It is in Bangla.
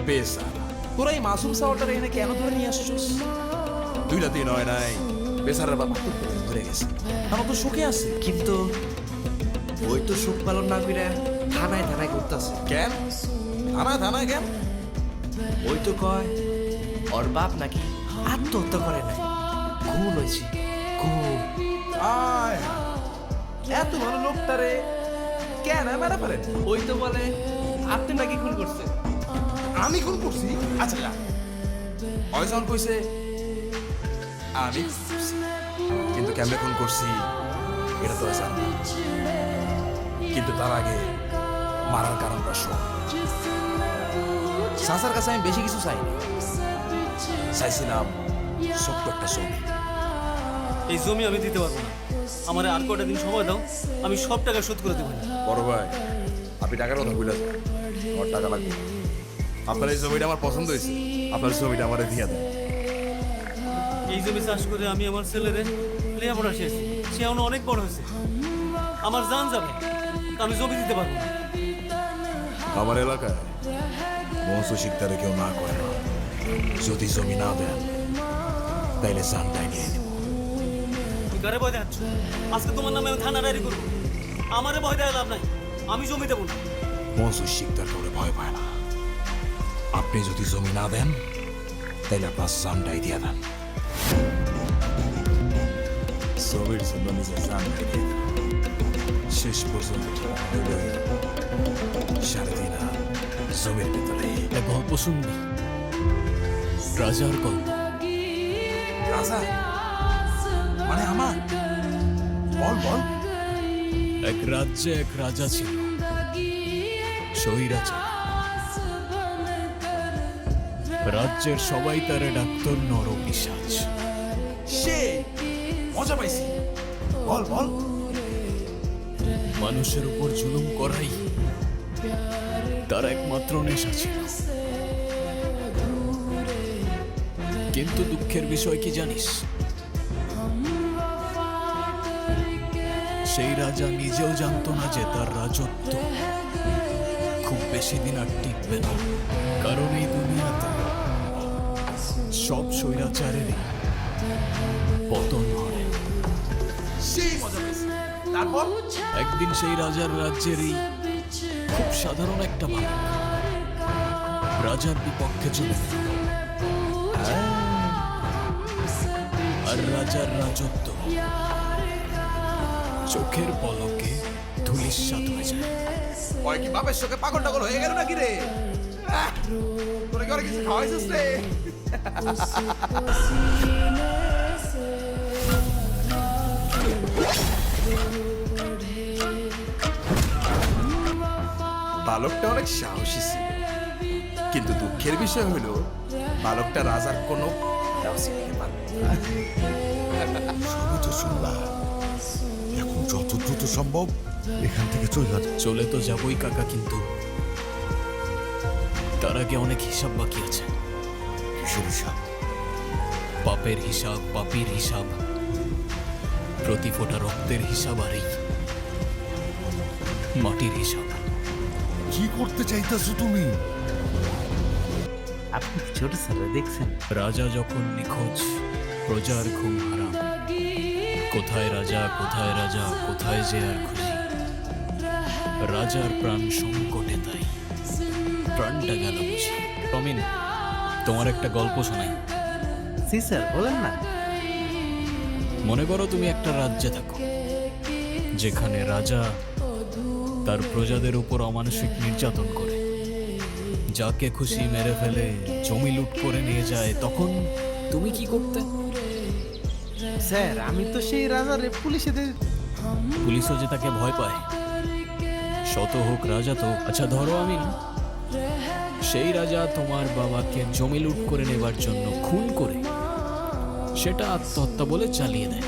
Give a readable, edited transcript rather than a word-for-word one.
বেচারা তোরা এই মাসুম সাওয়াটার এখানে কেন ধরে নিয়ে আসছিস? 2 রাতে নয় নাই, বেচারার বাবা তো ধরে গেছে, আমার তো শোকে আছে। কিন্তু ওই তো সুখ পালন না করে থানায় থানায় করতেছে। কেন থানায় কেন? ওই তো কয় ওর বাপ নাকি আত্মহত্যা করে নাই, খুন হয়েছে, খুন। আয় এত ভালো লোকটারে কেন মেরা পারেন? ওই তো বলে আপনি নাকি খুন করছে। আমি খুন করছি? আচ্ছা যা ওই যখন কইছে আমি খুন করছি, কিন্তু কেমনে খুন করছি এটা তো জানি না। কিন্তু তার আগে মারার কারণটা শোন। সাসার কাছে আমি বেশি কিছু চাইনি, চাইছিলাম ছোট্ট একটা ছবি। এই জমি আমি দিতে পারবো না, আমার আর কটা দিন সময় দাও, আমি সব টাকা শোধ করে দেবো। বড় ভাই আপনি টাকার কথা বলে আমার টাকা লাগবে না। আপনার এই জমিটা আমার পছন্দ হয়েছে, আপনার জমিটা আমার দিয়ে দেন। এই জমি চাষ করে আমি আমার ছেলেরে লেখাপড়া শেষ, সে এখন অনেক বড় হয়েছে, আমার জান যাবে, আমি জমি দিতে পারবো না। আমার এলাকায় মৎস্য শিকদারে কেউ না করে না, যদি জমি না দেন তাইলে জানটাই নিয়ে নেব। তুই কারে ভয় দেখাচ্ছ? আজকে তোমার নামে আমি থানা ডায়েরি করবো, আমারে ভয় দেওয়া লাভ নাই, আমি জমি দেবো না। মৎস্য শিকদার করে ভয় পায় না, আপনি যদি জমি না দেন তাইলে আপনার জানটাই দিয়ে দেন। জমির জন্য নিজের জানটাই দিয়ে দেন। শেষ পর্যন্ত ঠিক হইল 3.5 হাত জমির ভিতরে। একটা গল্প শুনবি, রাজার গল্প। রাজা মানে আমার? বল। এক রাজ্যে এক রাজা ছিল, স্বৈরাচার। রাজ্যের সবাই তারে ডাক্তার নরপিশাচ। সে মজা পাইছি, বল। মানুষের উপর জুলুম করাই তার একমাত্র নেশা ছিল। কিন্তু দুঃখের বিষয় কি জানিস? সেই রাজা নিজেও জানতো না যে তার রাজত্ব খুব বেশি দিন আর টিকবে না, কারণ এই দুনিয়াতে সব স্বৈরাচারেরই পতন হয়। সেই মজা পাইছি। তারপর একদিন সেই রাজার রাজ্যেরই খুব সাধারণ একটা বালক রাজার বিপক্ষে চলে গেল। আর রাজার রাজত্ব চোখের পলকে ধূলিসাৎ হয়ে যায়। ওই কি বাপের চোখে পাগল টাগল হয়ে গেল নাকি রে? তোরা কি অনেক কিছু খাওয়াইছিস রে? বালকটা অনেক সাহসী ছিল, কিন্তু দুঃখের বিষয় হলো বালকটা রাজার কোনো চিনতে পারল না। সবই তো শুনলাম, এখন যত দ্রুত সম্ভব এখান থেকে চলে তো যাবই কাকা, কিন্তু তার আগে অনেক হিসাব বাকি আছে। হিসাব। পাপের হিসাব, পাপীর হিসাব, প্রতি ফোঁটা রক্তের হিসাব, আর এই মাটির হিসাব। কি করতে চাইতেছো তুমি? আপনি ছোট স্যার দেখছেন, রাজা যখন নিখোঁজ, প্রজার ঘুম হারাম। কোথায় রাজা, কোথায় রাজা, কোথায় যে আর খুঁজি। রাজার প্রাণ সংকটে, তাই প্রাণটা গেল বুঝি। টমিন, তোমার একটা গল্প শোনাই। জি স্যার বলেন না। মনে করো তুমি একটা রাজ্যে থাকো, যেখানে রাজা তার প্রজাদের উপর অমানসিক নির্যাতন করে, যাকে খুশি মেরে ফেলে, জমি লুট করে নিয়ে যায়। তখন তুমি কি করতে? স্যার আমি তো সেই রাজার পুলিশে পুলিশও যে তাকে ভয় পায়, শত হোক রাজা তো। আচ্ছা ধরো আমিন, সেই রাজা তোমার বাবাকে জমি লুট করে নেবার জন্য খুন করে সেটা আত্মহত্যা বলে চালিয়ে দেয়।